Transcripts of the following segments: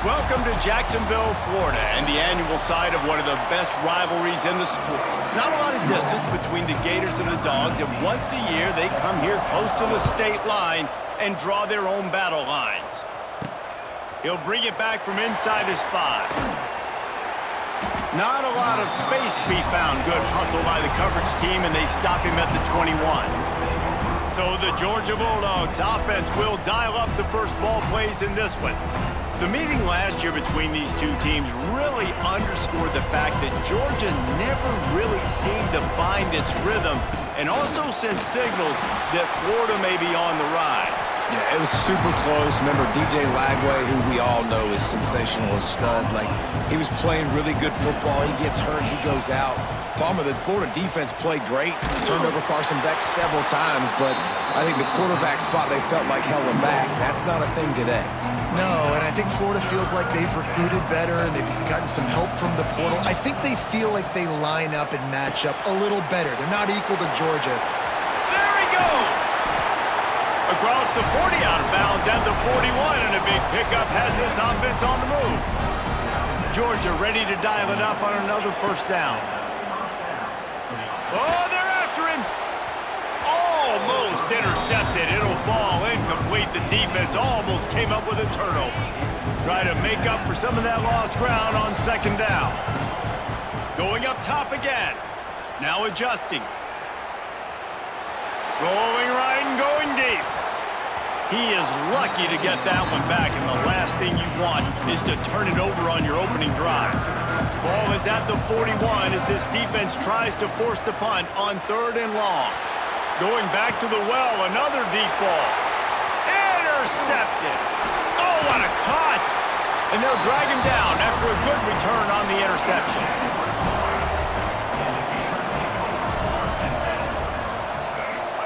Welcome to Jacksonville, Florida, and the annual site of one of the best rivalries in the sport. Not a lot of distance between the Gators and the Dogs, and once a year they come here close to the state line and draw their own battle lines. He'll bring it back from inside his 5. Not a lot of space to be found. Good hustle by the coverage team, and they stop him at the 21. So the Georgia Bulldogs offense will dial up the first ball plays in this one. The meeting last year between these two teams really underscored the fact that Georgia never really seemed to find its rhythm and also sent signals that Florida may be on the rise. Yeah, it was super close. Remember DJ Lagway, who we all know is sensational, a stud. Like, he was playing really good football. He gets hurt, he goes out. Palmer, the Florida defense played great, turned over Carson Beck several times, but I think the quarterback spot they felt like held them back. That's not a thing today. No, and I think Florida feels like they've recruited better and they've gotten some help from the portal. I think they feel like they line up and match up a little better. They're not equal to Georgia. There he goes! Across the 40 out of bounds at the 41, and a big pickup has this offense on the move. Georgia ready to dial it up on another first down. Oh, they're after him! Almost intercepted. It'll fall incomplete. The defense almost came up with a turnover. Try to make up for some of that lost ground on second down. Going up top again. Now adjusting. Going right and going deep. He is lucky to get that one back, and the last thing you want is to turn it over on your opening drive. Ball is at the 41 as this defense tries to force the punt on 3rd and long. Going back to the well, another deep ball. Intercepted. Oh, what a cut! And they'll drag him down after a good return on the interception.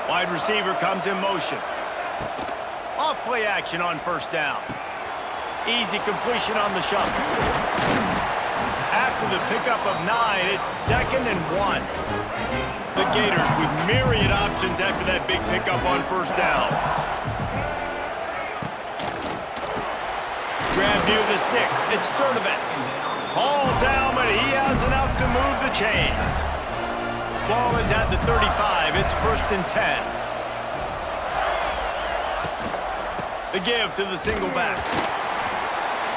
Wide receiver comes in motion. Off play action on first down. Easy completion on the shuffle. After the pickup of 9, it's 2nd and 1. The Gators with myriad options after that big pickup on first down. Grab near the sticks. It's Sturdivant. All down, but he has enough to move the chains. Ball is at the 35. It's 1st and 10. The give to the single back.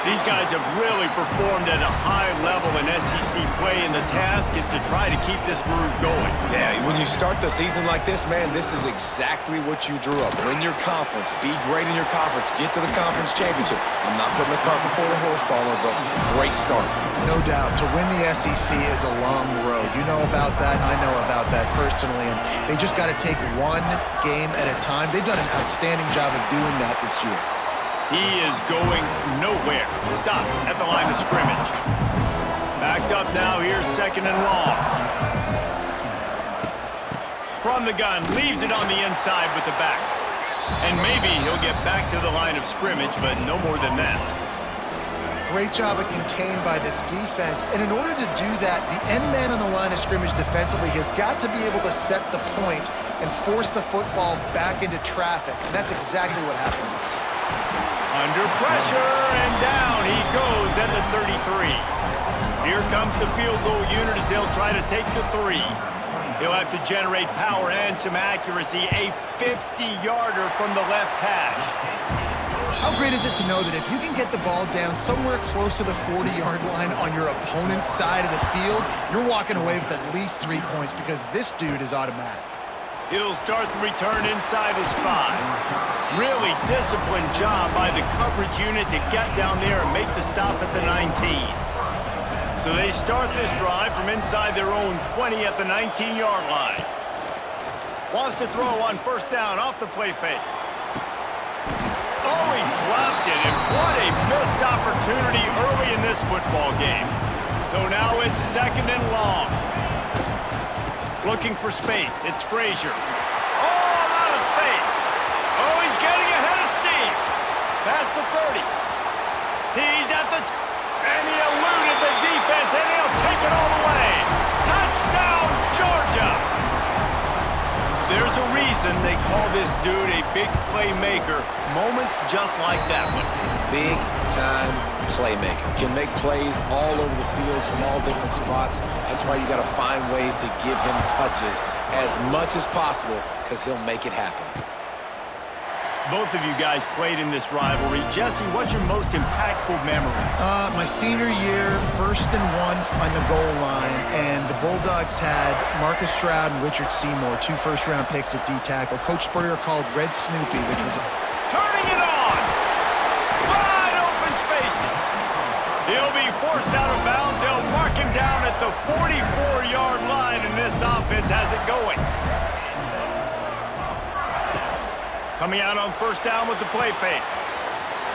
These guys have really performed at a high level in SEC play, and the task is to try to keep this groove going. Yeah, when you start the season like this, man, this is exactly what you drew up. Win your conference, be great in your conference, get to the conference championship. I'm not putting the cart before the horse, Palmer, but great start. No doubt. To win the SEC is a long road. You know about that, and I know about that personally, and they just got to take one game at a time. They've done an outstanding job of doing that this year. He is going nowhere. Stop at the line of scrimmage. Backed up now, here's 2nd and long. From the gun, leaves it on the inside with the back. And maybe he'll get back to the line of scrimmage, but no more than that. Great job of contained by this defense. And in order to do that, the end man on the line of scrimmage defensively has got to be able to set the point and force the football back into traffic. And that's exactly what happened. Under pressure, and down he goes at the 33. Here comes the field goal unit as they'll try to take the 3. He'll have to generate power and some accuracy. A 50-yarder from the left hash. How great is it to know that if you can get the ball down somewhere close to the 40-yard line on your opponent's side of the field, you're walking away with at least 3 points because this dude is automatic. He'll start the return inside his 5. Really disciplined job by the coverage unit to get down there and make the stop at the 19. So they start this drive from inside their own 20 at the 19-yard line. Wants to throw on first down off the play fake. Oh, he dropped it, and what a missed opportunity early in this football game. So now it's 2nd and long. Looking for space. It's Frazier. Oh, a lot of space. Oh, he's getting ahead of steam. Past the 30. He's at the... and he eluded the defense, and he'll take it all the way. Touchdown, Georgia. There's a reason they call this dude a big playmaker. Moments just like that one. big-time playmaker. Can make plays all over the field from all different spots. That's why you got to find ways to give him touches as much as possible because he'll make it happen. Both of you guys played in this rivalry. Jesse, what's your most impactful memory? My senior year, 1st and 1 on the goal line, and the Bulldogs had Marcus Stroud and Richard Seymour, 2 first-round picks at D-tackle. Coach Spurrier called Red Snoopy, which was Turning it on! Wide open spaces. He'll be forced out of bounds. They'll mark him down at the 44-yard line, and this offense has it going. Coming out on 1st down with the play fake.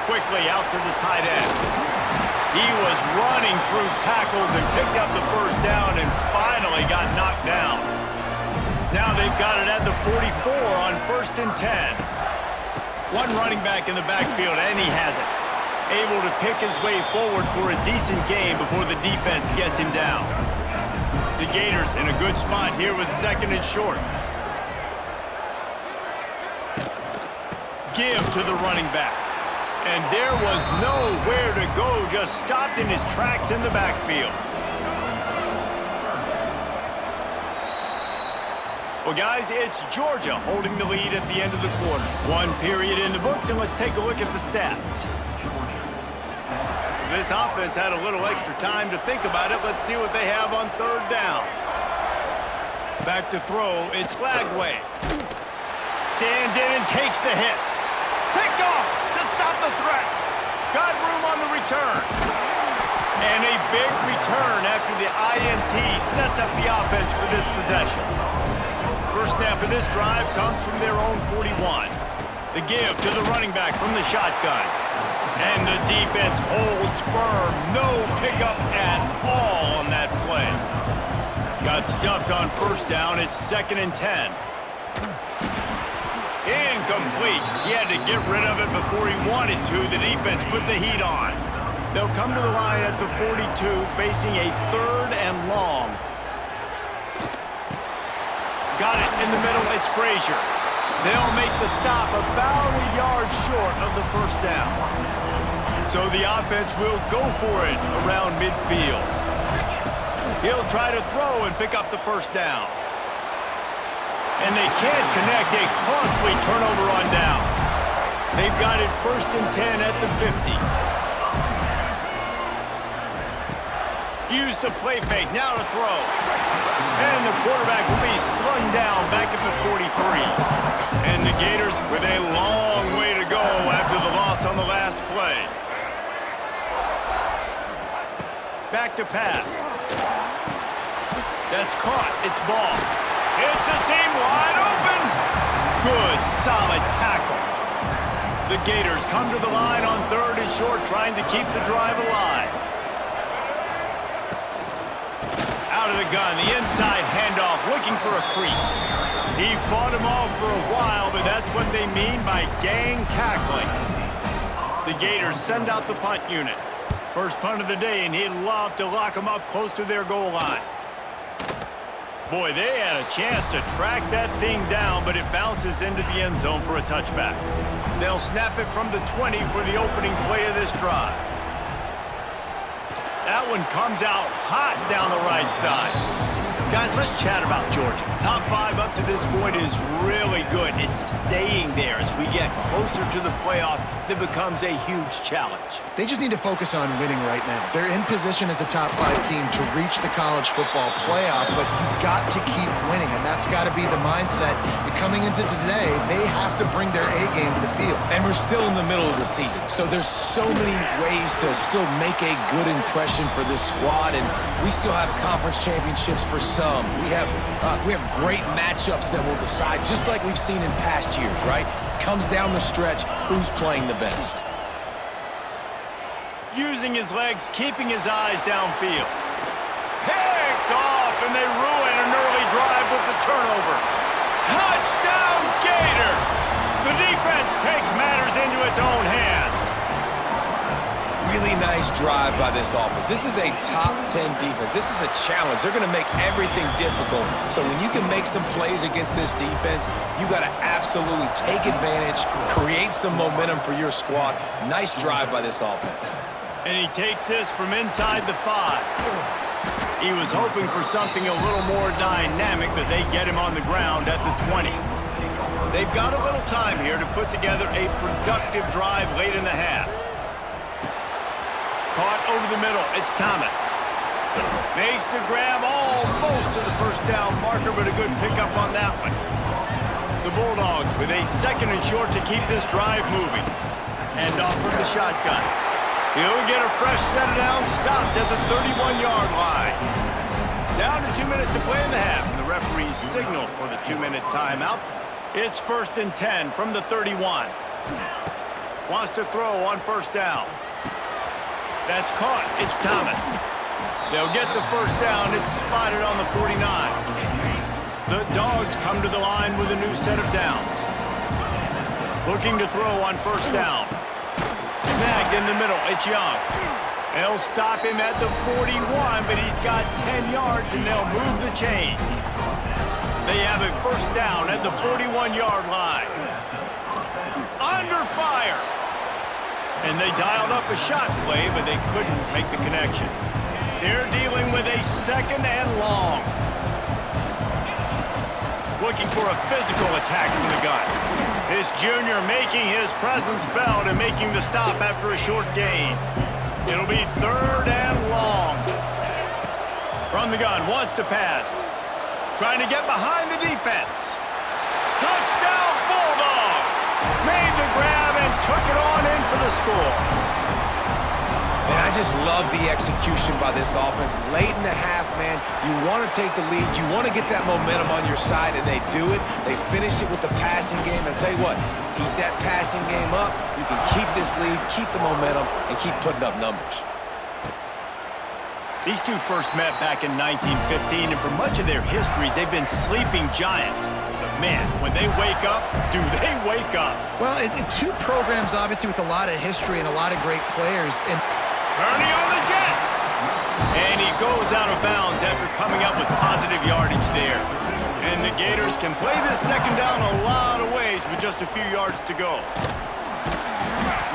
Quickly out to the tight end. He was running through tackles and picked up the 1st down and finally got knocked down. Now they've got it at the 44 on 1st and 10. One running back in the backfield, and he has it. Able to pick his way forward for a decent game before the defense gets him down. The Gators in a good spot here with 2nd and short. Give to the running back. And there was nowhere to go, just stopped in his tracks in the backfield. Well, guys, it's Georgia holding the lead at the end of the quarter. 1 period in the books, and let's take a look at the stats. This offense had a little extra time to think about it. Let's see what they have on 3rd down. Back to throw, it's Lagway. Stands in and takes the hit. Picked off to stop the threat. Got room on the return. And a big return after the INT sets up the offense for this possession. First snap of this drive comes from their own 41. The give to the running back from the shotgun. And the defense holds firm. No pickup at all on that play. Got stuffed on 1st down. It's 2nd and 10. Incomplete. He had to get rid of it before he wanted to. The defense put the heat on. They'll come to the line at the 42, facing a 3rd and long. Got it in the middle. It's Frazier. They'll make the stop about a yard short of the 1st down. So the offense will go for it around midfield. He'll try to throw and pick up the 1st down. And they can't connect, a costly turnover on downs. They've got it 1st and 10 at the 50. Use the play fake, now to throw. And the quarterback will be slung down back at the 43. And the Gators with a long way to go after the loss on the last play. Back to pass. That's caught, it's ball. It's a seam wide open. Good, solid tackle. The Gators come to the line on 3rd and short, trying to keep the drive alive. Out of the gun, the inside handoff, looking for a crease. He fought him off for a while, but that's what they mean by gang tackling. The Gators send out the punt unit. First punt of the day, and he'd love to lock them up close to their goal line. Boy, they had a chance to track that thing down, but it bounces into the end zone for a touchback. They'll snap it from the 20 for the opening play of this drive. That one comes out hot down the right side. Guys, let's chat about Georgia. Top 5 up to this point is really good. It's staying there as we get closer to the playoff that becomes a huge challenge. They just need to focus on winning right now. They're in position as a top 5 team to reach the college football playoff, but you've got to keep winning, and that's got to be the mindset. And coming into today, they have to bring their A game to the field. And we're still in the middle of the season, so there's so many ways to still make a good impression for this squad, and we still have conference championships for some. We have great matchups that will decide, just like we've seen in past years, right? Comes down the stretch, who's playing the best. Using his legs, keeping his eyes downfield. Picked off, and they ruin an early drive with the turnover. Touchdown, Gators! The defense takes matters into its own hands. Really nice nice drive by this offense. This is a top 10 defense. This is a challenge. They're going to make everything difficult. So when you can make some plays against this defense, you got to absolutely take advantage, create some momentum for your squad. Nice drive by this offense. And he takes this from inside the 5. He was hoping for something a little more dynamic, but they get him on the ground at the 20. They've got a little time here to put together a productive drive late in the half. Caught over the middle, it's Thomas. Makes the grab almost to the first down marker, but a good pickup on that one. The Bulldogs with a 2nd and short to keep this drive moving. And off from the shotgun. He'll get a fresh set down, stopped at the 31-yard line. Down to 2 minutes to play in the half. And the referees signal for the 2-minute timeout. It's 1st and 10 from the 31. Wants to throw on first down. That's caught. It's Thomas. They'll get the first down. It's spotted on the 49. The Dogs come to the line with a new set of downs. Looking to throw on first down. Snagged in the middle. It's Young. They'll stop him at the 41, but he's got 10 yards, and they'll move the chains. They have a first down at the 41-yard line. Under fire. And they dialed up a shot play, but they couldn't make the connection. They're dealing with a 2nd and long. Looking for a physical attack from the gun. This junior making his presence felt and making the stop after a short gain. It'll be 3rd and long. From the gun, wants to pass. Trying to get behind the defense. Touchdown Bulldogs! Made the grab and took it on in for the score. Man, I just love the execution by this offense. Late in the half, man, you want to take the lead. You want to get that momentum on your side, and they do it. They finish it with the passing game. And I'll tell you what, keep that passing game up. You can keep this lead, keep the momentum, and keep putting up numbers. These two first met back in 1915, and for much of their histories, they've been sleeping giants. But man, when they wake up, do they wake up? Well, two programs, obviously, with a lot of history and a lot of great players. And Turning on the Jets. And he goes out of bounds after coming up with positive yardage there. And the Gators can play this second down a lot of ways with just a few yards to go.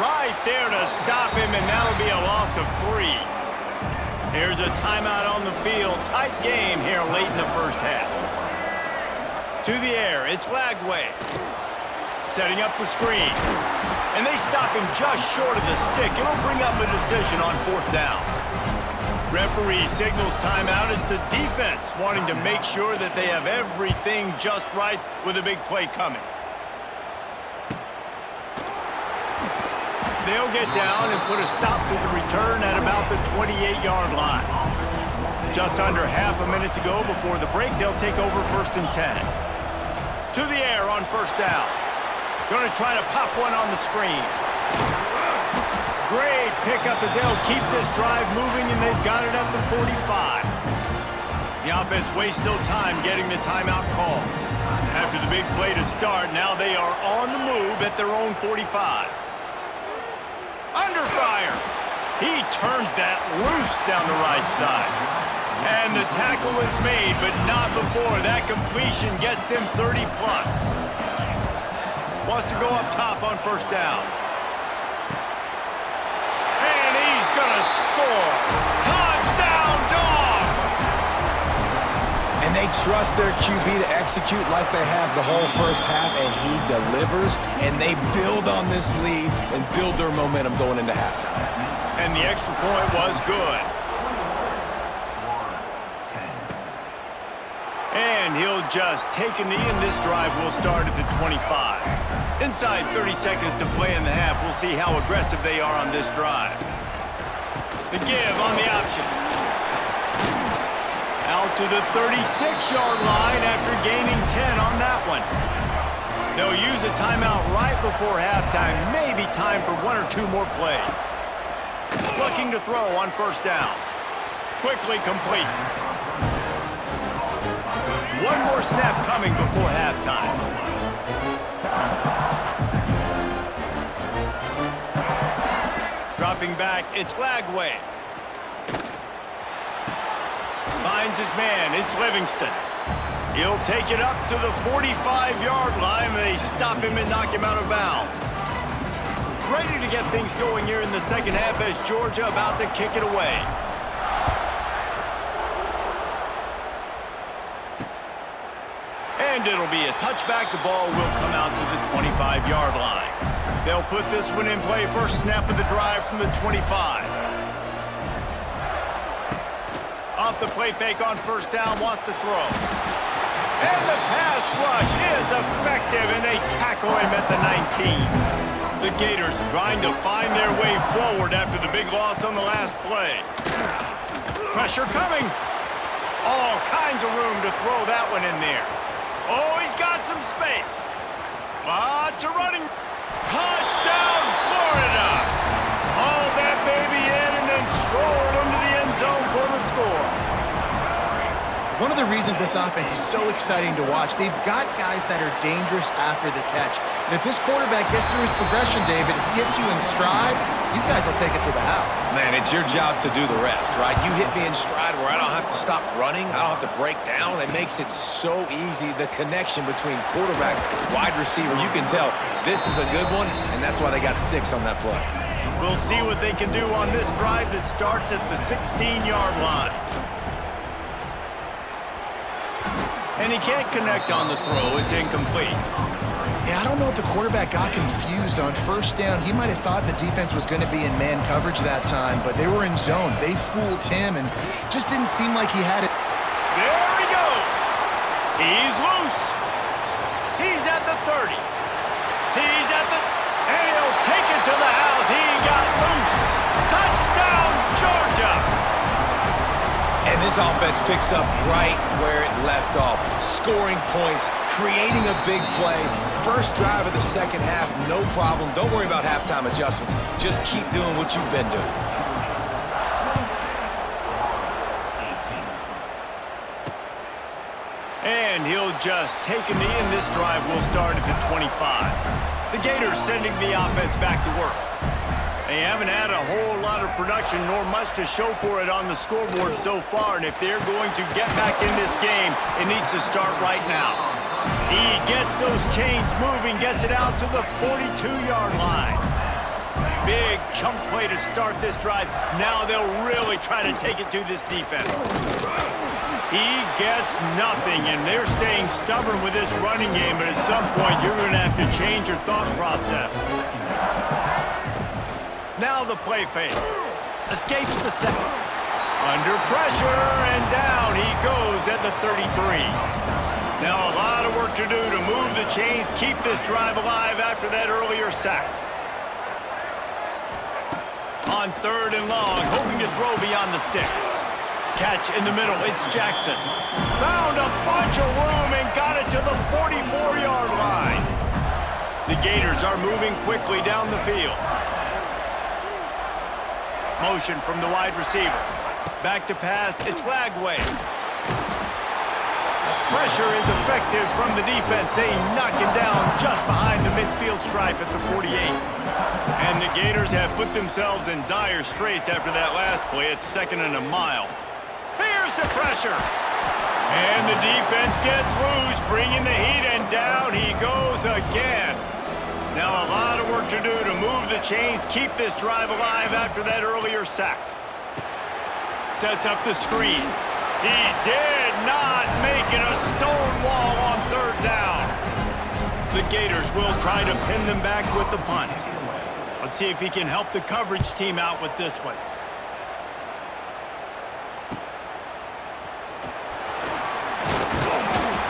Right there to stop him, and that'll be a loss of 3. Here's a timeout on the field. Tight game here late in the first half. To the air, it's Lagway. Setting up the screen. And they stop him just short of the stick. It'll bring up a decision on 4th down. Referee signals timeout as the defense wanting to make sure that they have everything just right with a big play coming. They'll get down and put a stop to the return at about the 28-yard line. Just under half a minute to go before the break. They'll take over 1st and 10. To the air on first down. Going to try to pop one on the screen. Great pickup as they'll keep this drive moving, and they've got it at the 45. The offense wastes no time getting the timeout call. After the big play to start, now they are on the move at their own 45. Under fire. He turns that loose down the right side. And the tackle is made, but not before that completion gets them 30-plus. Wants to go up top on first down. And he's going to score. Touchdown, Dogs! And they trust their QB to execute like they have the whole first half, and he delivers, and they build on this lead and build their momentum going into halftime. And the extra point was good. And he'll just take a knee, and this drive will start at the 25. Inside 30 seconds to play in the half. We'll see how aggressive they are on this drive. The give on the option. Out to the 36-yard line after gaining 10 on that one. They'll use a timeout right before halftime. Maybe time for 1 or 2 more plays. Looking to throw on first down. Quickly complete. One more snap coming before halftime. Dropping back, it's Lagway. Finds his man, it's Livingston. He'll take it up to the 45-yard line. They stop him and knock him out of bounds. Ready to get things going here in the second half as Georgia about to kick it away. And it'll be a touchback. The ball will come out to the 25-yard line. They'll put this one in play. First snap of the drive from the 25. Off the play fake on first down, wants to throw. And the pass rush is effective, and they tackle him at the 19. The Gators trying to find their way forward after the big loss on the last play. Pressure coming. All kinds of room to throw that one in there. Oh, he's got some space. Lots of running. Touchdown, Florida. Haul that baby in and then stroll into the end zone for the score. One of the reasons this offense is so exciting to watch, they've got guys that are dangerous after the catch. And if this quarterback gets through his progression, David, hits you in stride, these guys will take it to the house. Man, it's your job to do the rest, right? You hit me in stride where I don't have to stop running. I don't have to break down. It makes it so easy. The connection between quarterback, wide receiver, you can tell this is a good one, and that's why they got 6 on that play. We'll see what they can do on this drive that starts at the 16-yard line. And he can't connect on the throw. It's incomplete. Yeah, I don't know if the quarterback got confused on first down. He might have thought the defense was going to be in man coverage that time, but they were in zone. They fooled him and just didn't seem like he had it. There he goes. He's loose. He's at the 30. He's at the... And he'll take it to the house. He got loose. Touchdown, Georgia. And this offense picks up right where it left off. Scoring points, creating a big play. First drive of the second half, no problem. Don't worry about halftime adjustments. Just keep doing what you've been doing. And he'll just take a knee, and this drive will start at the 25. The Gators sending the offense back to work. They haven't had a whole lot of production nor much to show for it on the scoreboard so far, and if they're going to get back in this game, it needs to start right now. He gets those chains moving, gets it out to the 42-yard line. Big chunk play to start this drive. Now they'll really try to take it to this defense. He gets nothing, and they're staying stubborn with this running game, but at some point you're going to have to change your thought process. Now the play fake. Escapes the second. Under pressure, and down he goes at the 33. Now a lot of work to do to move the chains, keep this drive alive after that earlier sack. On 3rd and long, hoping to throw beyond the sticks. Catch in the middle, it's Jackson. Found a bunch of room and got it to the 44-yard line. The Gators are moving quickly down the field. Motion from the wide receiver. Back to pass, it's Lagway. Pressure is effective from the defense. They knock him down just behind the midfield stripe at the 48. And the Gators have put themselves in dire straits after that last play. It's 2nd and a mile. Here's the pressure. And the defense gets loose, bringing the heat, and down he goes again. Now a lot of work to do to move the chains, keep this drive alive after that earlier sack. Sets up the screen. He did not make it a stone wall on 3rd down. The Gators will try to pin them back with the punt. Let's see if he can help the coverage team out with this one.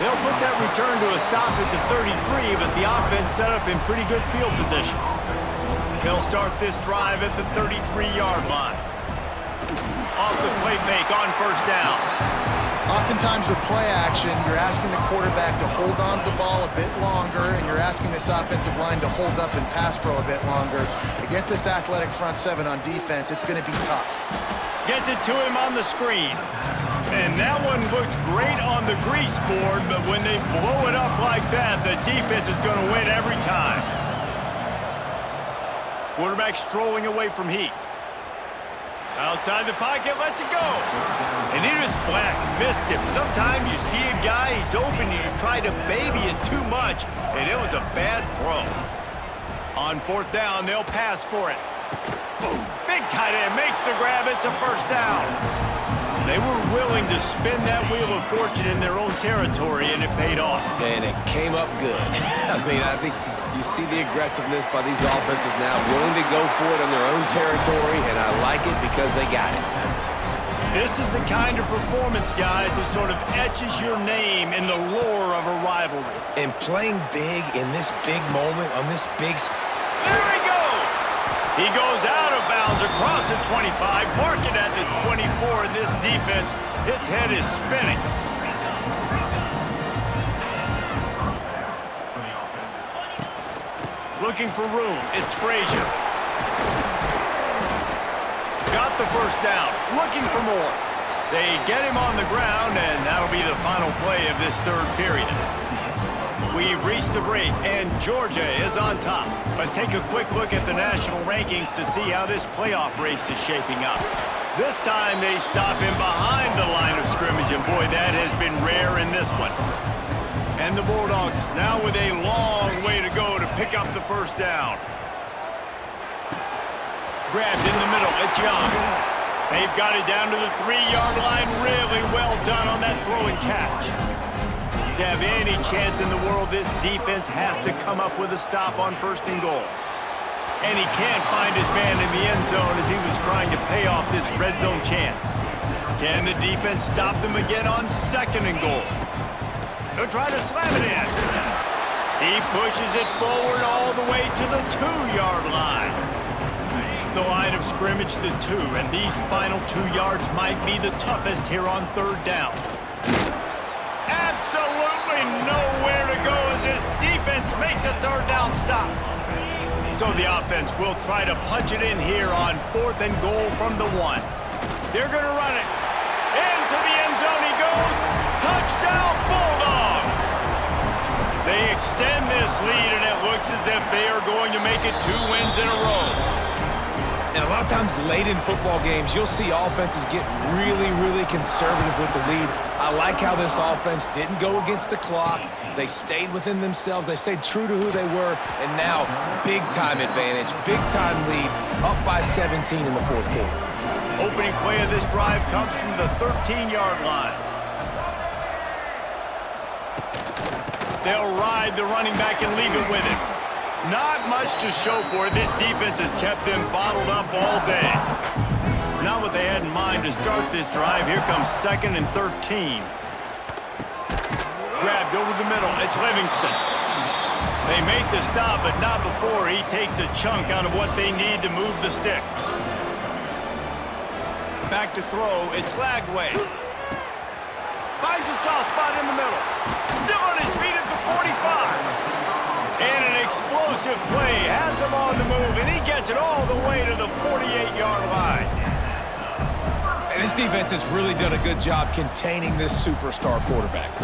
They'll put that return to a stop at the 33, but the offense set up in pretty good field position. They'll start this drive at the 33-yard line. Off the play fake on first down. Oftentimes with play action, you're asking the quarterback to hold on to the ball a bit longer, and you're asking this offensive line to hold up in pass pro a bit longer. Against this athletic front 7 on defense, it's going to be tough. Gets it to him on the screen. And that one looked great on the grease board, but when they blow it up like that, the defense is going to win every time. Quarterback strolling away from heat. Outside the pocket, lets it go. And he just flat missed him. Sometimes you see a guy, he's open, and you try to baby it too much, and it was a bad throw. On fourth down, they'll pass for it. Boom. Big tight end makes the grab. It's a first down. They were willing to spin that wheel of fortune in their own territory, and it paid off. And it came up good. I mean, I think you see the aggressiveness by these offenses now, willing to go for it in their own territory, and I like it because they got it. This is the kind of performance, guys, that sort of etches your name in the lore of a rivalry. And playing big in this big moment, on this big... There he goes! He goes out of bounds across the 25, marking at the 24, and this defense, its head is spinning. Looking for room, it's Frazier. Got the first down, looking for more. They get him on the ground, and that'll be the final play of this third period. We've reached the break, and Georgia is on top. Let's take a quick look at the national rankings to see how this playoff race is shaping up. This time they stop him behind the line of scrimmage, and boy, that has been rare in this one. And the Bulldogs now with a long way to go to pick up the first down. Grabbed in the middle, it's Young. They've got it down to the 3-yard line. Really well done on that throw and catch. To have any chance in the world, this defense has to come up with a stop on first and goal. And he can't find his man in the end zone as he was trying to pay off this red zone chance. Can the defense stop them again on second and goal? They'll try to slam it in. He pushes it forward all the way to the 2-yard line. The line of scrimmage, the 2, and these final 2 yards might be the toughest here on third down. Absolutely nowhere to go as this defense makes a third down stop. So the offense will try to punch it in here on fourth and goal from the 1. They're going to run it. Into the end zone he goes. Touchdown Bulldogs! They extend this lead, and it looks as if they are going to make it 2 wins in a row. And a lot of times late in football games, you'll see offenses get really, really conservative with the lead. I like how this offense didn't go against the clock. They stayed within themselves. They stayed true to who they were. And now, big-time advantage, big-time lead, up by 17 in the fourth quarter. Opening play of this drive comes from the 13-yard line. They'll ride the running back and leave it with him. Not much to show for it. This defense has kept them bottled up all day. Not what they had in mind to start this drive. Here comes 2nd and 13. Grabbed over the middle. It's Livingston. They make the stop, but not before he takes a chunk out of what they need to move the sticks. Back to throw. It's Lagway. Finds a soft spot in the middle. Still on his feet at the 45. And an explosive play has him on the move, and he gets it all the way to the 48-yard line. And this defense has really done a good job containing this superstar quarterback.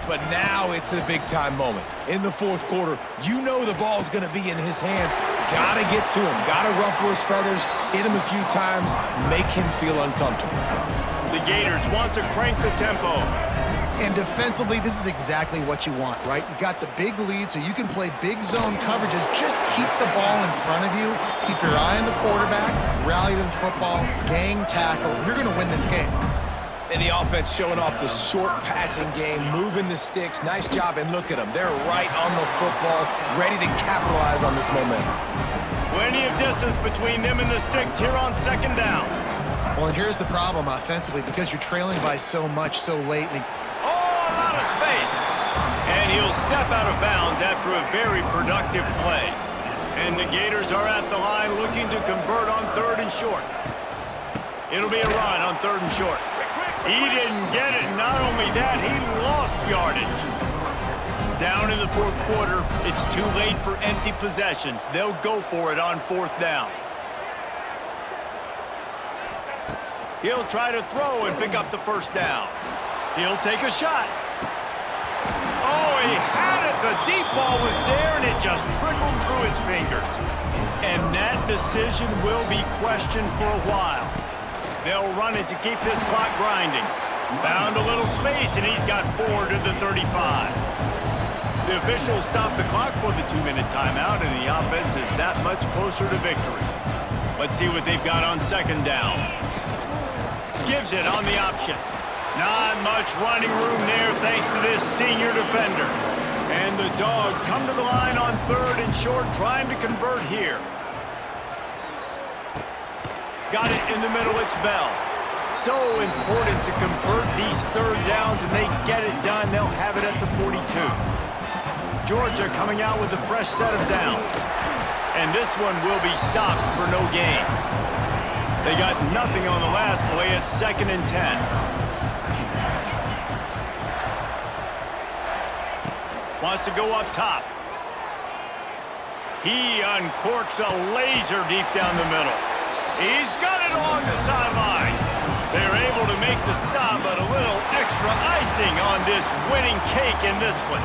But now it's the big-time moment. In the fourth quarter, you know the ball's going to be in his hands. Got to get to him. Got to ruffle his feathers, hit him a few times, make him feel uncomfortable. The Gators want to crank the tempo. And defensively, this is exactly what you want, right? You got the big lead, so you can play big zone coverages. Just keep the ball in front of you. Keep your eye on the quarterback, rally to the football, gang tackle. You're going to win this game. And the offense showing off the short passing game, moving the sticks. Nice job, and look at them. They're right on the football, ready to capitalize on this momentum. Plenty of distance between them and the sticks here on 2nd down. Well, and here's the problem offensively, because you're trailing by so much so late. A lot of space. And he'll step out of bounds after a very productive play. And the Gators are at the line looking to convert on 3rd and short. It'll be a run on 3rd and short. He didn't get it. Not only that, he lost yardage. Down in the fourth quarter, it's too late for empty possessions. They'll go for it on 4th down. He'll try to throw and pick up the first down. He'll take a shot. Oh, he had it. The deep ball was there, and it just trickled through his fingers. And that decision will be questioned for a while. They'll run it to keep this clock grinding. Found a little space, and he's got 4 to the 35. The officials stop the clock for the 2-minute timeout, and the offense is that much closer to victory. Let's see what they've got on second down. Gives it on the option. Not much running room there thanks to this senior defender. And the Dogs come to the line on 3rd and short, trying to convert here. Got it in the middle, it's Bell. So important to convert these 3rd downs, and they get it done. They'll have it at the 42. Georgia coming out with a fresh set of downs. And this one will be stopped for no gain. They got nothing on the last play. It's 2nd and 10. Wants to go up top. He uncorks a laser deep down the middle. He's got it along the sideline. They're able to make the stop, but a little extra icing on this winning cake in this one.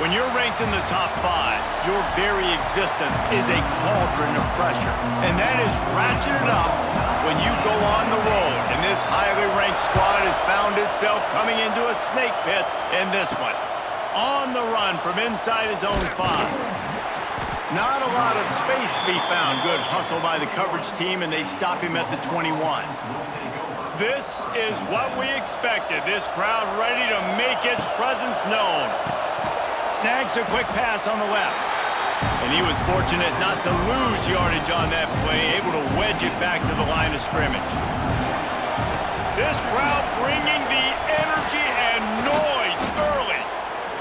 When you're ranked in the top 5, your very existence is a cauldron of pressure. And that is ratcheted up when you go on the road. And this highly ranked squad has found itself coming into a snake pit in this one. On the run from inside his own 5. Not a lot of space to be found. Good hustle by the coverage team, and they stop him at the 21. This is what we expected. This crowd ready to make its presence known. Snags a quick pass on the left. And he was fortunate not to lose yardage on that play, able to wedge it back to the line of scrimmage. This crowd bringing the energy and noise early.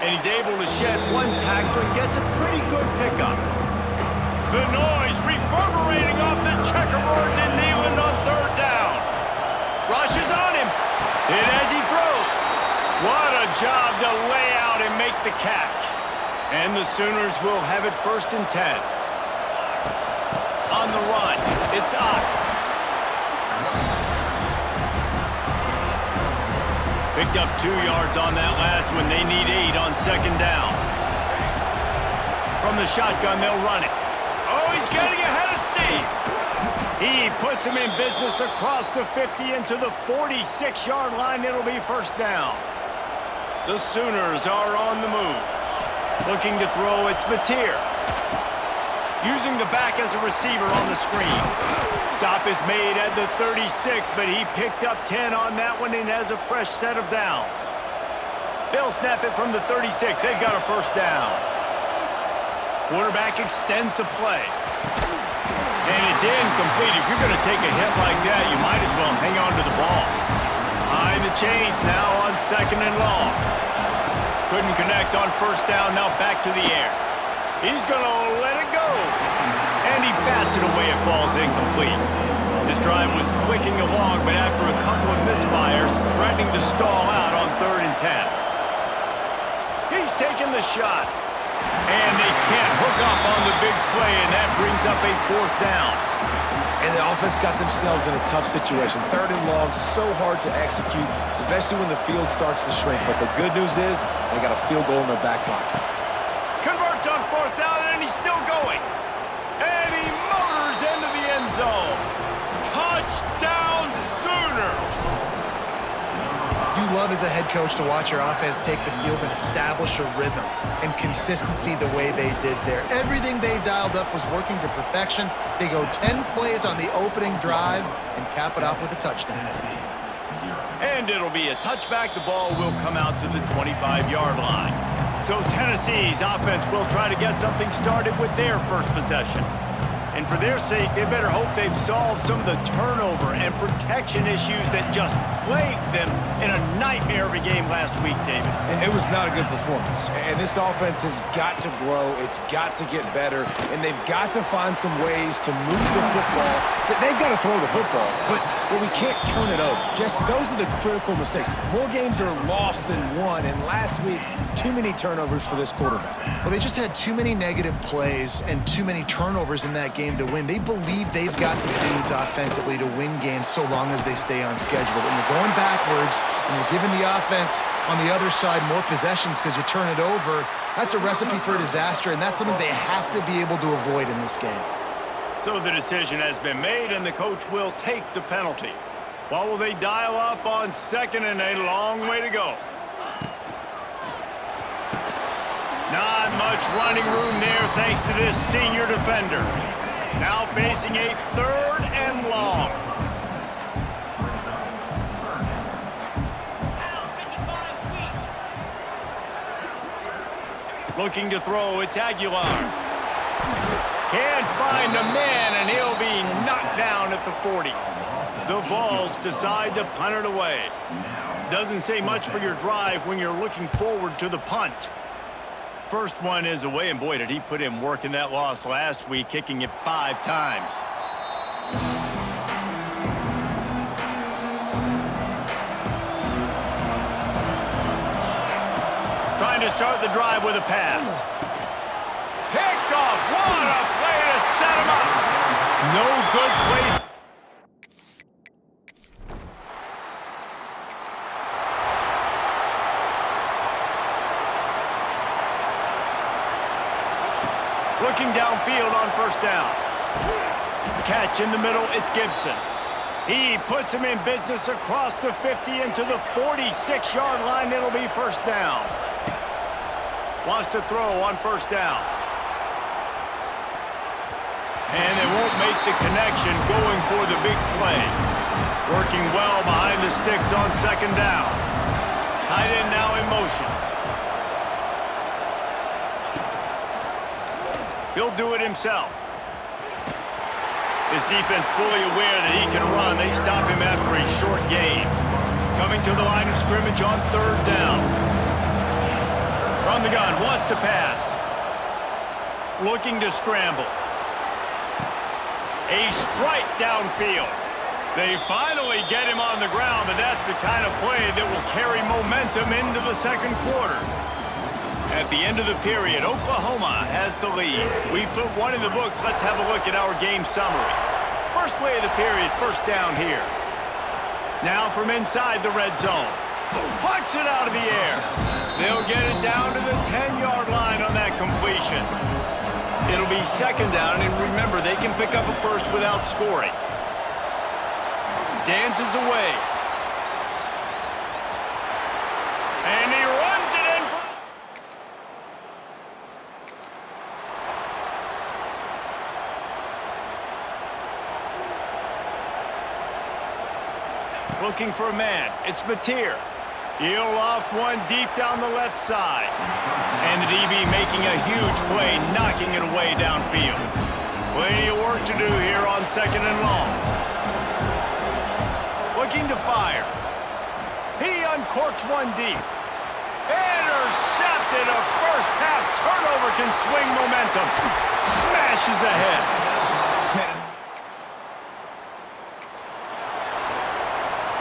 And he's able to shed one tackle and gets a pretty good pickup. The noise reverberating off the checkerboards in Neyland on 3rd down. Rushes on him. Hit as he throws. What a job to lay out and make the catch. And the Sooners will have it 1st and 10. On the run, it's Ott. Picked up 2 yards on that last one. They need 8 on 2nd down. From the shotgun, they'll run it. Oh, he's getting ahead of steam. He puts him in business across the 50 into the 46-yard line. It'll be 1st down. The Sooners are on the move. Looking to throw, it's Mateer. Using the back as a receiver on the screen. Stop is made at the 36, but he picked up 10 on that one and has a fresh set of downs. They'll snap it from the 36. They've got a 1st down. Quarterback extends the play. And it's incomplete. If you're going to take a hit like that, you might as well hang on to the ball. Behind the chains now on 2nd and long. Couldn't connect on 1st down, now back to the air. He's going to let it go. And he bats it away, it falls incomplete. This drive was clicking along, but after a couple of misfires, threatening to stall out on 3rd and 10. He's taking the shot. And they can't hook up on the big play, and that brings up a 4th down. And the offense got themselves in a tough situation. 3rd and long, so hard to execute, especially when the field starts to shrink. But the good news is they got a field goal in their back pocket. Converts on 4th down, and he's still going. And he motors into the end zone. Touchdown, Sooners! You love as a head coach to watch your offense take the field and establish a rhythm and consistency the way they did there. Everything they dialed up was working to perfection. They go 10 plays on the opening drive and cap it off with a touchdown. And it'll be a touchback. The ball will come out to the 25-yard line. So Tennessee's offense will try to get something started with their first possession. And for their sake, they better hope they've solved some of the turnover and protection issues that just plagued them in a nightmare of a game last week, David. It was not a good performance. And this offense has got to grow. It's got to get better. And they've got to find some ways to move the football. They've got to throw the football, but we can't turn it over. Jesse, those are the critical mistakes. More games are lost than won. And last week, too many turnovers for this quarterback. Well, they just had too many negative plays and too many turnovers in that game to win. They believe they've got the dudes offensively to win games so long as they stay on schedule. But when you're going backwards and you're giving the offense on the other side more possessions because you turn it over, that's a recipe for disaster, and that's something they have to be able to avoid in this game. So the decision has been made, and the coach will take the penalty. What will they dial up on second and a long way to go? Not much running room there thanks to this senior defender. Now facing a third and long. Looking to throw, it's Aguilar. Can't find a man, and he'll be knocked down at the 40. The Vols decide to punt it away. Doesn't say much for your drive when you're looking forward to the punt. First one is away, and boy, did he put in work in that loss last week, kicking it 5 times. Trying to start the drive with a pass. Picked off. What a play to set him up. No good place. Looking downfield on first down. Catch in the middle, it's Gibson. He puts him in business across the 50 into the 46-yard line. It'll be first down. Wants to throw on first down. And they won't make the connection going for the big play. Working well behind the sticks on second down. Tight end now in motion. He'll do it himself. His defense fully aware that he can run. They stop him after a short gain. Coming to the line of scrimmage on third down. From the gun, wants to pass. Looking to scramble. A strike downfield. They finally get him on the ground, but that's the kind of play that will carry momentum into the second quarter. At the end of the period, Oklahoma has the lead. We've put one in the books. Let's have a look at our game summary. First play of the period, first down here. Now from inside the red zone. Pucks it out of the air. They'll get it down to the 10-yard line on that completion. It'll be second down, and remember, they can pick up a first without scoring. Dances away. And he runs it in. Looking for a man. It's Mateer. He'll loft one deep down the left side. And the DB making a huge play, knocking it away downfield. Plenty of work to do here on second and long. Looking to fire. He uncorks one deep. Intercepted. A first half turnover can swing momentum. Smashes ahead.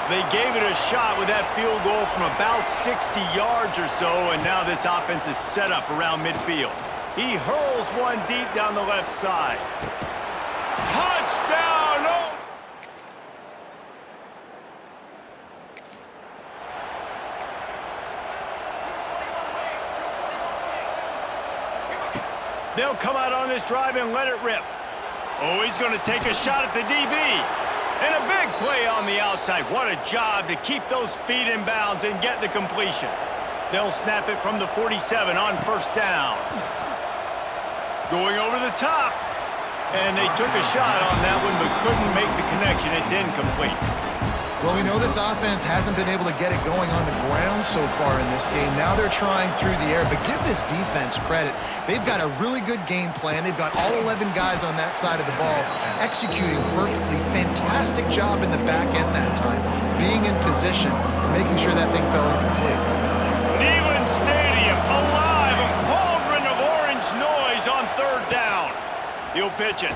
They gave it a shot with that field goal from about 60 yards or so, and now this offense is set up around midfield. He hurls one deep down the left side. Touchdown! Oh! They'll come out on this drive and let it rip. Oh, he's going to take a shot at the DB. And a big play on the outside. What a job to keep those feet in bounds and get the completion. They'll snap it from the 47 on first down. Going over the top. And they took a shot on that one but couldn't make the connection. It's incomplete. Well, we know this offense hasn't been able to get it going on the ground so far in this game. Now they're trying through the air, but give this defense credit. They've got a really good game plan. They've got all 11 guys on that side of the ball executing perfectly. Fantastic job in the back end that time, being in position, making sure that thing fell incomplete. Neyland Stadium, alive, a cauldron of orange noise on third down. He'll pitch it.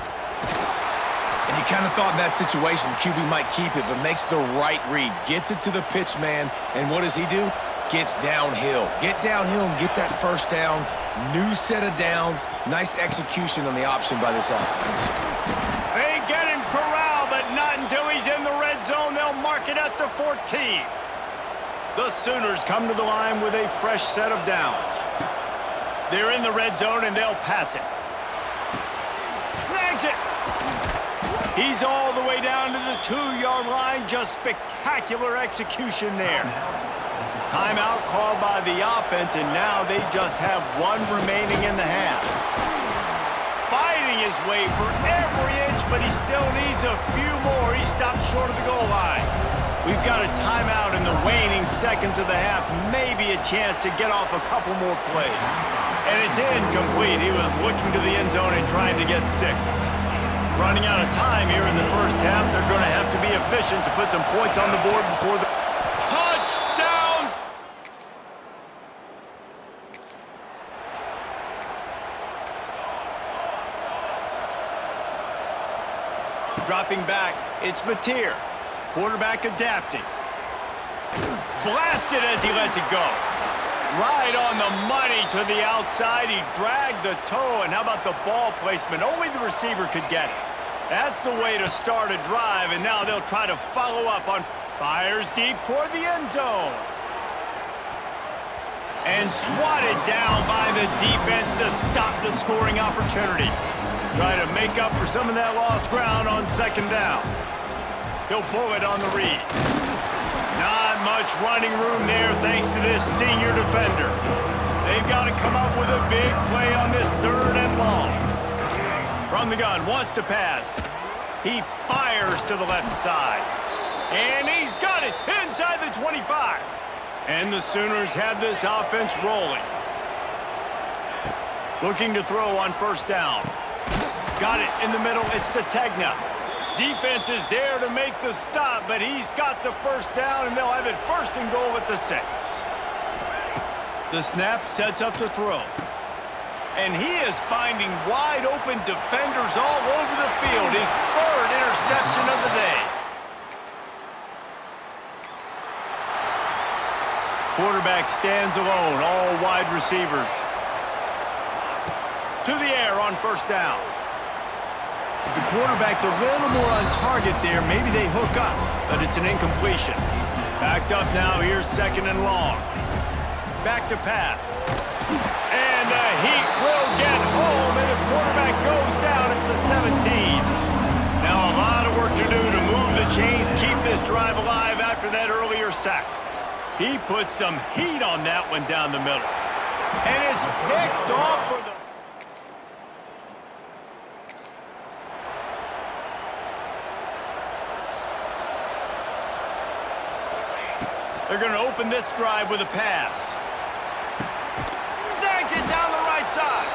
And you kind of thought in that situation QB might keep it, but makes the right read. Gets it to the pitch man, and what does he do? Gets downhill. Get downhill and get that first down. New set of downs. Nice execution on the option by this offense. They get him corralled, but not until he's in the red zone. They'll mark it at the 14. The Sooners come to the line with a fresh set of downs. They're in the red zone, and they'll pass it. Snags it. He's all the way down to the 2-yard line. Just spectacular execution there. Timeout called by the offense, and now they just have one remaining in the half. Fighting his way for every inch, but he still needs a few more. He stops short of the goal line. We've got a timeout in the waning seconds of the half. Maybe a chance to get off a couple more plays. And it's incomplete. He was looking to the end zone and trying to get 6. Running out of time here in the first half. They're going to have to be efficient to put some points on the board before the touchdown. Dropping back, it's Mateer. Quarterback adapting. Blasted as he lets it go. Right on the money to the outside. He dragged the toe, and how about the ball placement? Only the receiver could get it. That's the way to start a drive, and now they'll try to follow up on fires deep toward the end zone. And swatted down by the defense to stop the scoring opportunity. Try to make up for some of that lost ground on second down. He'll pull it on the read. Not much running room there thanks to this senior defender. They've got to come up with a big play on this third and long. From the gun, wants to pass. He fires to the left side. And he's got it inside the 25. And the Sooners have this offense rolling. Looking to throw on first down. Got it in the middle. It's Sategna. Defense is there to make the stop, but he's got the first down, and they'll have it first and goal at the 6. The snap sets up the throw. And he is finding wide-open defenders all over the field. His third interception of the day. Quarterback stands alone, all wide receivers. To the air on first down. If the quarterback's a little more on target there, maybe they hook up, but it's an incompletion. Backed up now, here's second and long. Back to pass. And the heat will get home, and the quarterback goes down at the 17. Now a lot of work to do to move the chains, keep this drive alive after that earlier sack. He put some heat on that one down the middle. And it's picked off for the... They're going to open this drive with a pass. Snags it down the right side.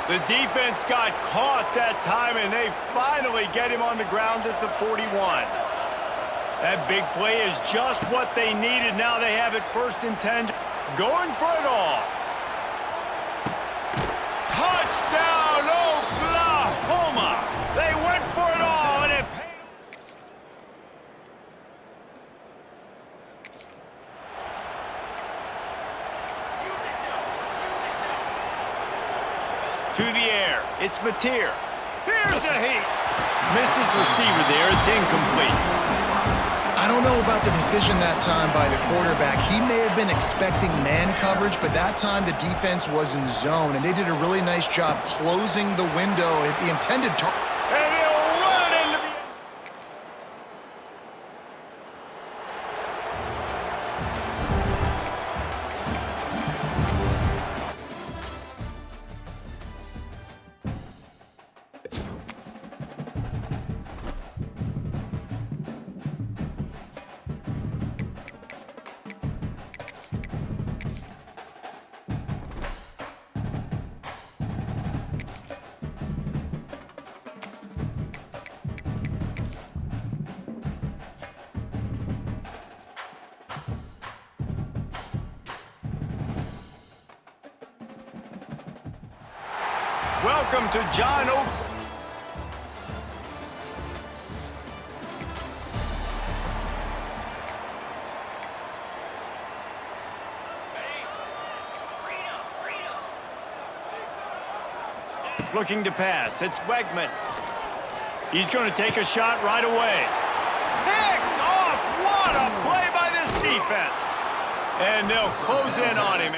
The defense got caught that time, and they finally get him on the ground at the 41. That big play is just what they needed. Now they have it first and 10. Going for it all. Touchdown, Oklahoma. They went for it all, and it paid. To the air. It's Mateer. Here's a heat. Missed his receiver there. It's incomplete. I don't know about the decision that time by the quarterback. He may have been expecting man coverage, but that time the defense was in zone, and they did a really nice job closing the window at the intended target. And he'll run it into the end. Welcome to John Oak. Looking to pass. It's Wegman. He's going to take a shot right away. Picked off! What a play by this defense! And they'll close in on him.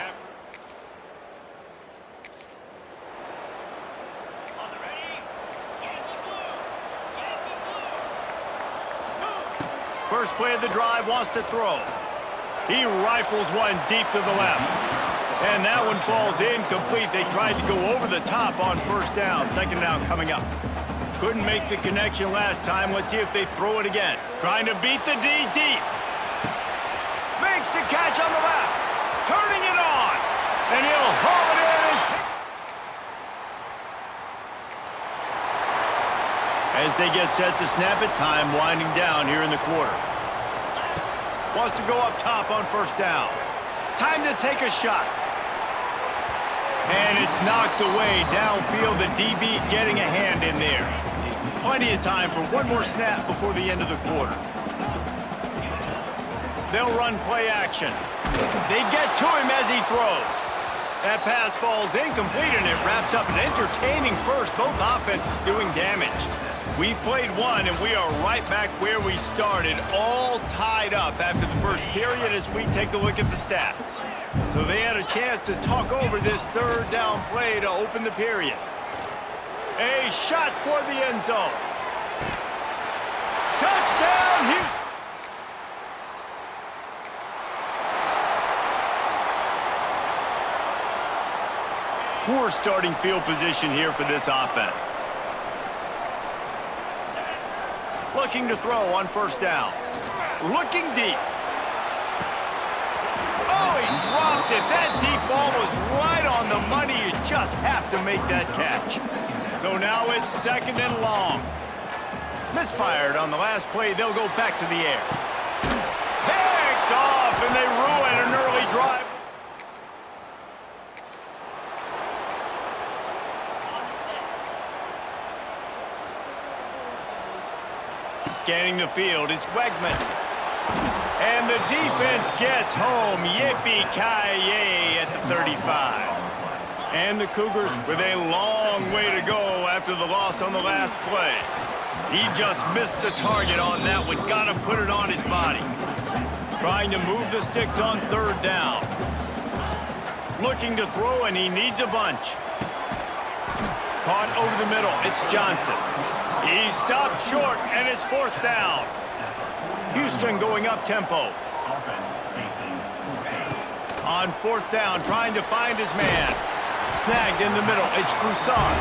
First play of the drive, wants to throw. He rifles one deep to the left. And that one falls incomplete. They tried to go over the top on first down. Second down coming up. Couldn't make the connection last time. Let's see if they throw it again. Trying to beat the D deep. Makes the catch on the left. Turning it on. And he'll haul it in and take it. As they get set to snap it, time winding down here in the quarter. Wants to go up top on first down. Time to take a shot. And it's knocked away downfield. The DB getting a hand in there. Plenty of time for one more snap before the end of the quarter. They'll run play action. They get to him as he throws. That pass falls incomplete, and it wraps up an entertaining first. Both offenses doing damage. We've played one, and we are right back where we started, all tied up after the first period as we take a look at the stats. So they had a chance to talk over this third down play to open the period. A shot toward the end zone. Touchdown, Houston! Poor starting field position here for this offense. Looking to throw on first down. Looking deep. Oh, he dropped it. That deep ball was right on the money. You just have to make that catch. So now it's second and long. Misfired on the last play. They'll go back to the air. Picked off, and they ruin an early drive. Scanning the field, it's Wegman. And the defense gets home. Yippee-ki-yay at the 35. And the Cougars with a long way to go after the loss on the last play. He just missed the target on that one. Got to put it on his body. Trying to move the sticks on third down. Looking to throw, and he needs a bunch. Caught over the middle. It's Johnson. He stopped short, and it's fourth down. Houston going up tempo. On fourth down, trying to find his man. Snagged in the middle. It's Broussard.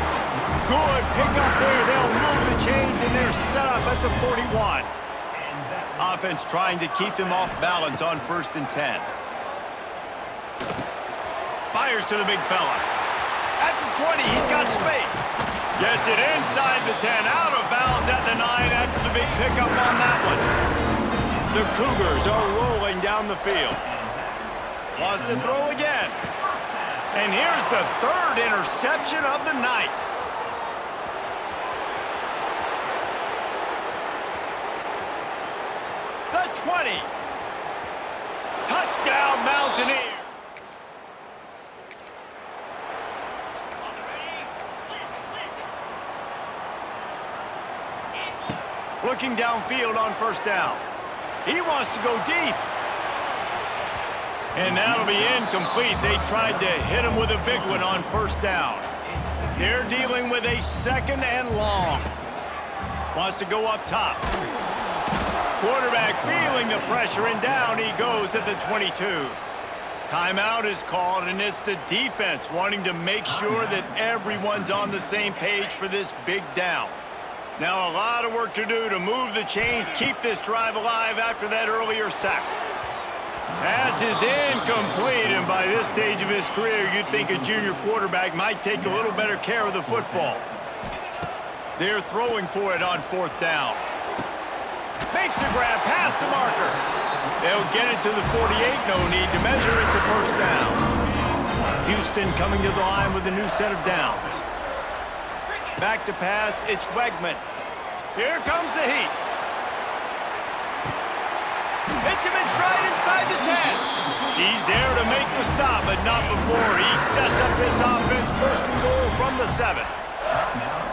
Good pick up there. They'll move the chains, and they're set up at the 41. Offense trying to keep them off balance on 1st and 10. Fires to the big fella. At the 20, he's got space. Gets it inside the 10, out of bounds at the 9 after the big pickup on that one. The Cougars are rolling down the field. Wants to throw again. And here's the third interception of the night. The 20. Touchdown, Mountaineers. Looking downfield on first down. He wants to go deep. And that'll be incomplete. They tried to hit him with a big one on first down. They're dealing with a second and long. Wants to go up top. Quarterback feeling the pressure, and down he goes at the 22. Timeout is called, and it's the defense wanting to make sure that everyone's on the same page for this big down. Now a lot of work to do to move the chains, keep this drive alive after that earlier sack. Pass is incomplete, and by this stage of his career, you'd think a junior quarterback might take a little better care of the football. They're throwing for it on fourth down. Makes the grab past the marker. They'll get it to the 48, no need to measure it to first down. Houston coming to the line with a new set of downs. Back to pass, it's Wegman. Here comes the heat. Hits him in stride inside the 10. He's there to make the stop, but not before he sets up this offense first and goal from the 7.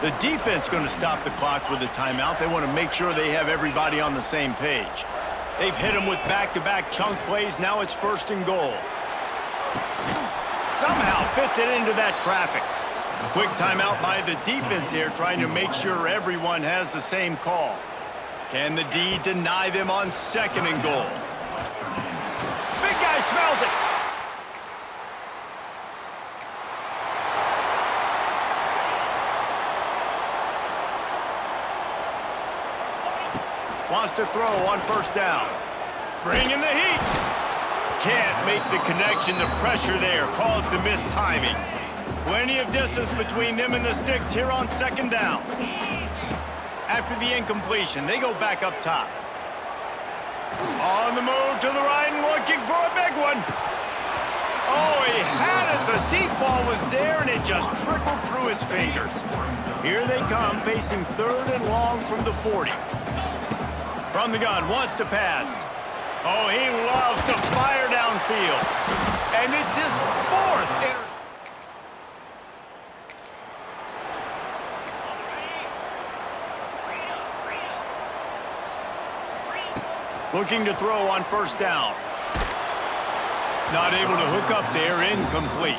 The defense going to stop the clock with a timeout. They want to make sure they have everybody on the same page. They've hit him with back-to-back chunk plays. Now it's first and goal. Somehow fits it into that traffic. Quick timeout by the defense there, trying to make sure everyone has the same call. Can the D deny them on second and goal? Big guy smells it. Wants to throw on first down. Bringing the heat. Can't make the connection. The pressure there caused the missed timing. Plenty of distance between them and the sticks here on second down. After the incompletion, they go back up top. On the move to the right and looking for a big one. Oh, he had it. The deep ball was there, and it just trickled through his fingers. Here they come, facing third and long from the 40. From the gun, wants to pass. Oh, he loves to fire downfield. And it's his 4th interception. Looking to throw on first down. Not able to hook up there, incomplete.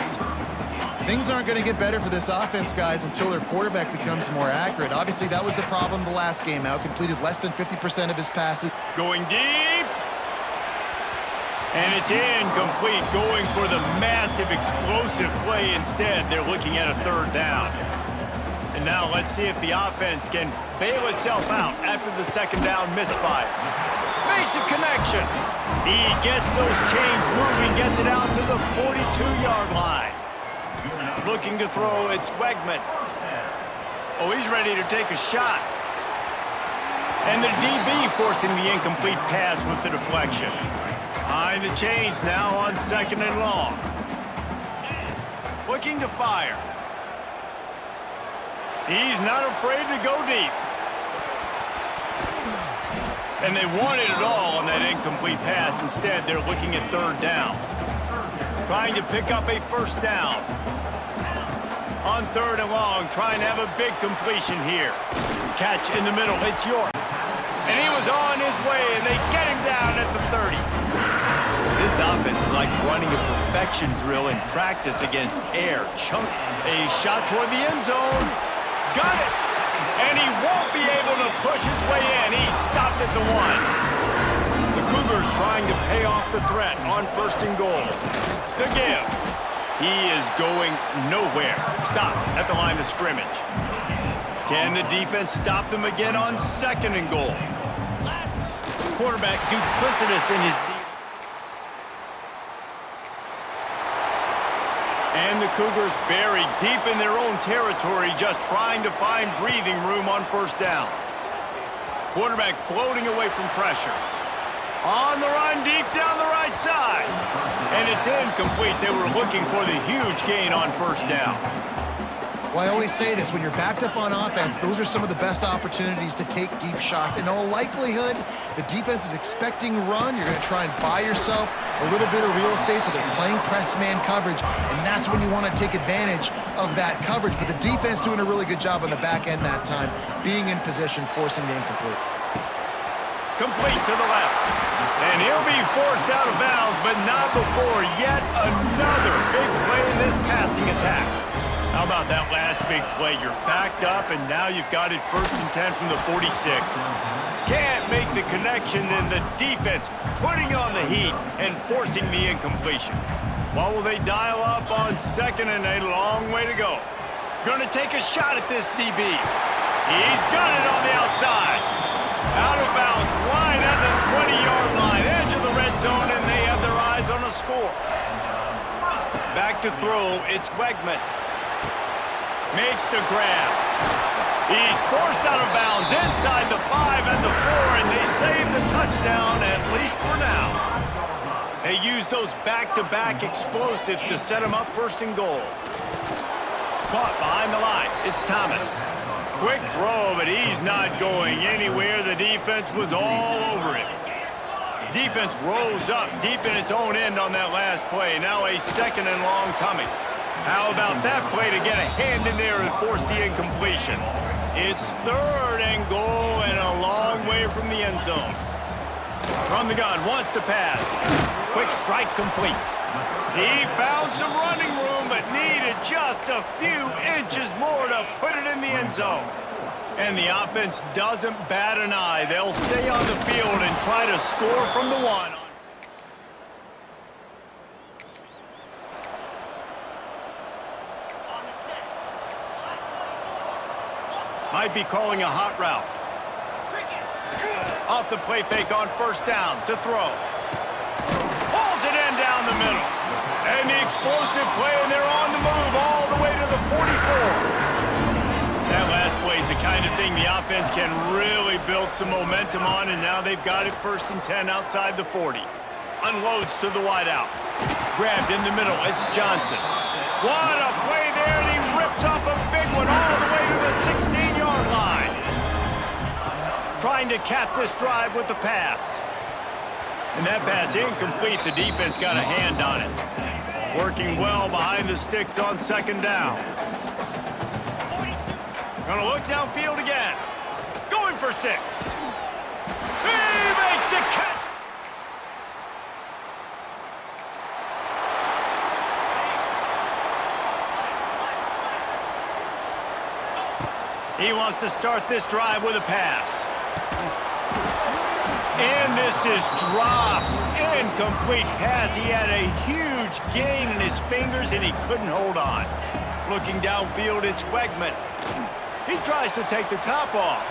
Things aren't going to get better for this offense, guys, until their quarterback becomes more accurate. Obviously, that was the problem the last game out. Completed less than 50% of his passes. Going deep. And it's incomplete, going for the massive explosive play instead. They're looking at a third down. And now let's see if the offense can bail itself out after the second down misfire. Makes a connection. He gets those chains moving, gets it out to the 42-yard line. Looking to throw, it's Wegman. Oh, he's ready to take a shot. And the DB forcing the incomplete pass with the deflection. Behind the chains now on second and long. Looking to fire. He's not afraid to go deep. And they wanted it all on that incomplete pass. Instead, they're looking at third down. Trying to pick up a first down. On third and long, trying to have a big completion here. Catch in the middle, it's York. And he was on his way, and they get him down at the 30. This offense is like running a perfection drill in practice against air. Chunk, a shot toward the end zone. Got it! And he won't be able to push his way in. He stopped at the 1. The Cougars trying to pay off the threat on first and goal. The give. He is going nowhere. Stop at the line of scrimmage. Can the defense stop them again on second and goal? Quarterback duplicitous in his and the Cougars buried deep in their own territory, just trying to find breathing room on first down. Quarterback floating away from pressure. On the run, deep down the right side. And it's incomplete. They were looking for the huge gain on first down. Well, I always say this, when you're backed up on offense, those are some of the best opportunities to take deep shots. In all likelihood, the defense is expecting run. You're going to try and buy yourself a little bit of real estate, so they're playing press man coverage, and that's when you want to take advantage of that coverage. But the defense doing a really good job on the back end that time, being in position, forcing the incomplete. Complete to the left. And he'll be forced out of bounds, but not before yet another big play in this passing attack. How about that last big play? You're backed up, and now you've got it first and 10 from the 46. Can't make the connection, and the defense putting on the heat and forcing the incompletion. What will they dial up on second and a long way to go? Gonna take a shot at this DB. He's got it on the outside. Out of bounds, right at the 20-yard line, edge of the red zone, and they have their eyes on a score. Back to throw, it's Wegman. Makes the grab. He's forced out of bounds inside the 5 and the 4, and they save the touchdown, at least for now. They use those back-to-back explosives to set him up first and goal. Caught behind the line. It's Thomas. Quick throw, but he's not going anywhere. The defense was all over him. Defense rose up deep in its own end on that last play. Now a 2nd and long coming. How about that play to get a hand in there and force the incompletion? It's 3rd and goal and a long way from the end zone. From the gun, wants to pass. Quick strike complete. He found some running room, but needed just a few inches more to put it in the end zone. And the offense doesn't bat an eye. They'll stay on the field and try to score from the 1. Might be calling a hot route. Off the play fake on 1st down to throw. Pulls it in down the middle. And the explosive play, and they're on the move all the way to the 44. That last play is the kind of thing the offense can really build some momentum on, and now they've got it 1st and 10 outside the 40. Unloads to the wideout. Grabbed in the middle. It's Johnson. What a play there, and he rips off a big one all the way to the 16-yard line. Trying to cap this drive with the pass. And that pass incomplete. The defense got a hand on it. Working well behind the sticks on 2nd down. Gonna look downfield again. Going for 6. He makes the catch. He wants to start this drive with a pass. And this is dropped. Incomplete pass. He had a huge gain in his fingers, and he couldn't hold on. Looking downfield, it's Wegman. He tries to take the top off.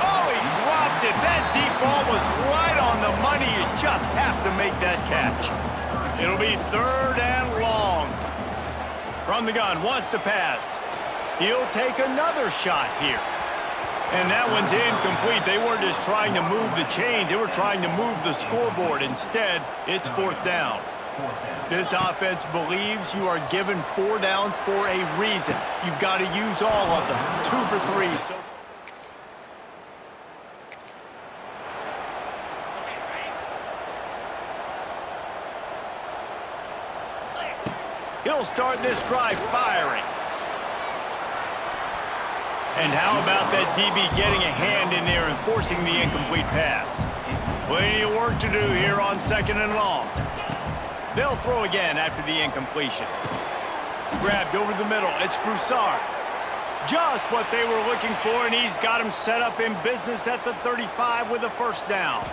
Oh, he dropped it. That deep ball was right on the money. You just have to make that catch. It'll be 3rd and long. From the gun, wants to pass. He'll take another shot here. And that one's incomplete. They weren't just trying to move the chains. They were trying to move the scoreboard. Instead, it's 4th down. This offense believes you are given 4 downs for a reason. You've got to use all of them. 2 for 3. So he'll start this drive firing. And how about that DB getting a hand in there and forcing the incomplete pass? Plenty of work to do here on 2nd and long. They'll throw again after the incompletion. Grabbed over the middle. It's Broussard. Just what they were looking for, and he's got him set up in business at the 35 with a 1st down.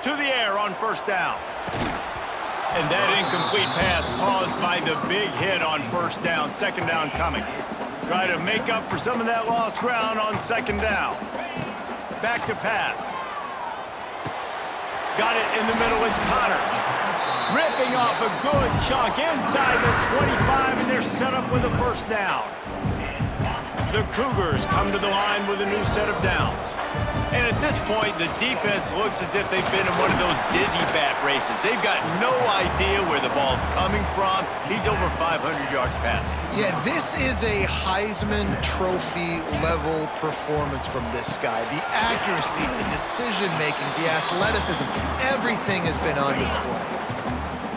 To the air on 1st down. And that incomplete pass caused by the big hit on 1st down. 2nd down coming. Try to make up for some of that lost ground on 2nd down. Back to pass. Got it in the middle. It's Connors. Ripping off a good chunk inside the 25, and they're set up with a 1st down. The Cougars come to the line with a new set of downs. And at this point, the defense looks as if they've been in one of those dizzy bat races. They've got no idea where the ball's coming from. He's over 500 yards passing. Yeah, this is a Heisman Trophy level performance from this guy. The accuracy, the decision-making, the athleticism, everything has been on display.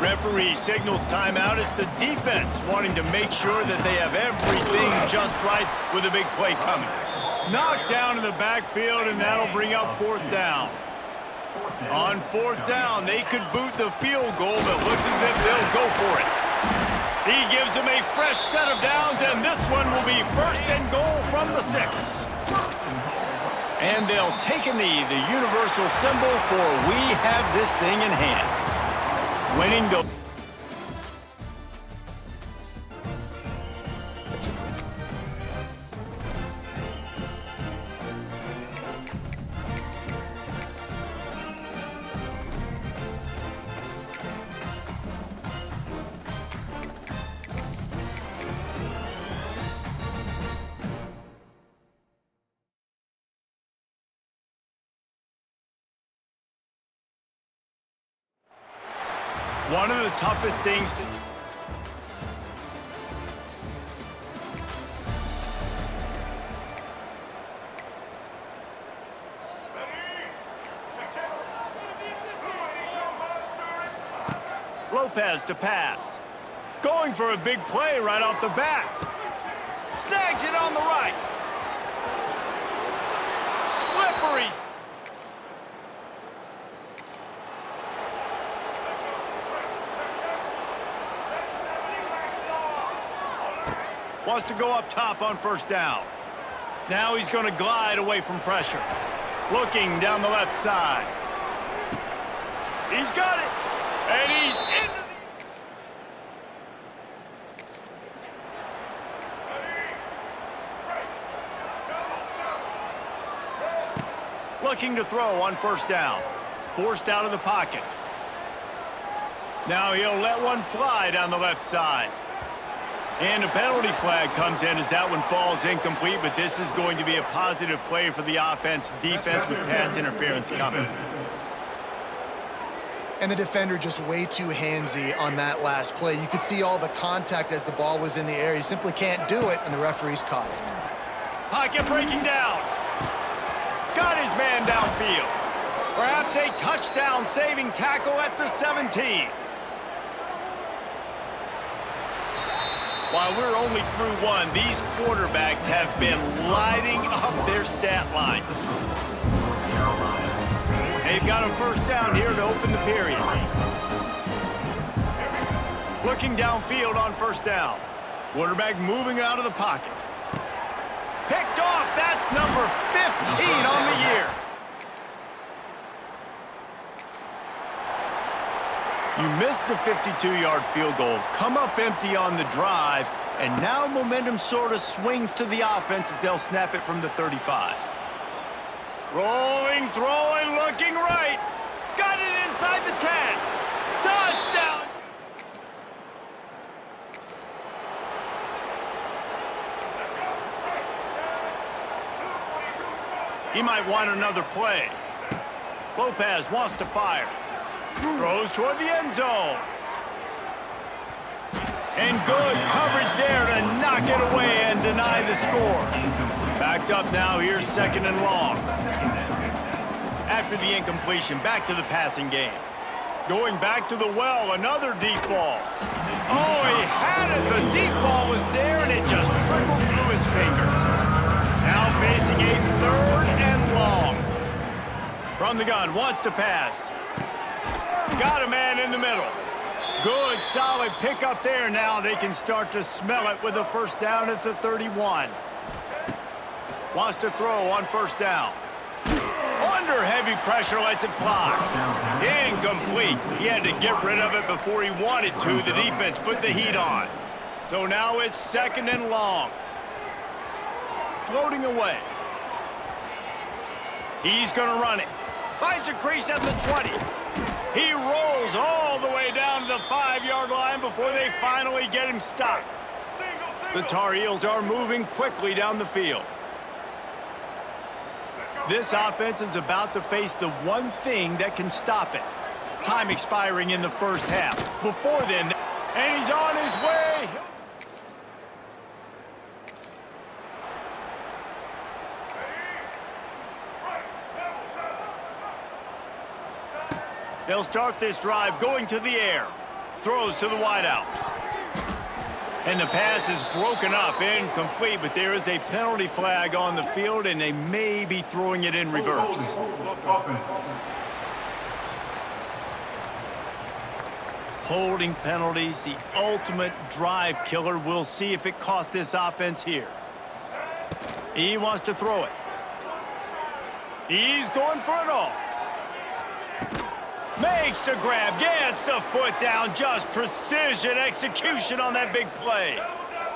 Referee signals timeout. It's the defense wanting to make sure that they have everything just right with a big play coming. Knocked down in the backfield, and that'll bring up 4th down. On 4th down, they could boot the field goal, but looks as if they'll go for it. He gives them a fresh set of downs, and this one will be 1st and goal from the 6. And they'll take a knee, the universal symbol for we have this thing in hand. Winning goal. One of the toughest things Lopez to pass. Going for a big play right off the bat. Snags it on the right. Slippery. Wants to go up top on first down. Now he's going to glide away from pressure. Looking down the left side. He's got it. And he's into the... Looking to throw on first down. Forced out of the pocket. Now he'll let one fly down the left side. And a penalty flag comes in as that one falls incomplete, but this is going to be a positive play for the offense. Defense with pass interference coming. And the defender just way too handsy on that last play. You could see all the contact as the ball was in the air. He simply can't do it, and the referee's caught it. Pocket breaking down. Got his man downfield. Perhaps a touchdown-saving tackle at the 17. While we're only through one, these quarterbacks have been lighting up their stat line. They've got a first down here to open the period. Looking downfield on first down. Quarterback moving out of the pocket. Picked off. That's number 15 on the year. You missed the 52-yard field goal, come up empty on the drive, and now momentum sort of swings to the offense as they'll snap it from the 35. Rolling, throwing, looking right. Got it inside the 10. Touchdown! He might want another play. Lopez wants to fire. Throws toward the end zone. And good coverage there to knock it away and deny the score. Backed up now, here's second and long. After the incompletion, back to the passing game. Going back to the well, another deep ball. Oh, he had it. The deep ball was there, and it just trickled through his fingers. Now facing a third and long. From the gun, wants to pass. Got a man in the middle. Good, solid pick up there. Now they can start to smell it with a first down at the 31. Wants to throw on first down. Under heavy pressure, lets it fly. Incomplete. He had to get rid of it before he wanted to. The defense put the heat on. So now it's second and long. Floating away. He's going to run it. Finds a crease at the 20. He rolls all the way down to the 5-yard line before they finally get him stopped. The Tar Heels are moving quickly down the field. This offense is about to face the one thing that can stop it. Time expiring in the first half. Before then, and he's on his way. They'll start this drive going to the air. Throws to the wideout. And the pass is broken up, incomplete, but there is a penalty flag on the field, and they may be throwing it in reverse. Holding penalties, the ultimate drive killer. We'll see if it costs this offense here. He wants to throw it. He's going for it all. Makes the grab, gets the foot down, just precision execution on that big play.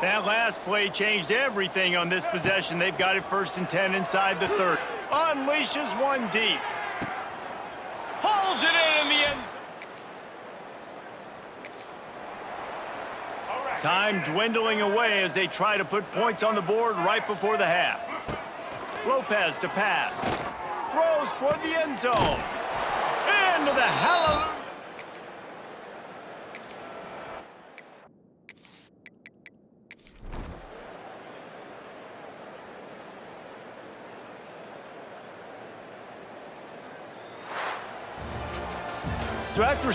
That last play changed everything on this possession. They've got it first and 10 inside the 30. Unleashes one deep. Hauls it in the end zone. Time dwindling away as they try to put points on the board right before the half. Lopez to pass. Throws toward the end zone. Into the hallelujah. So after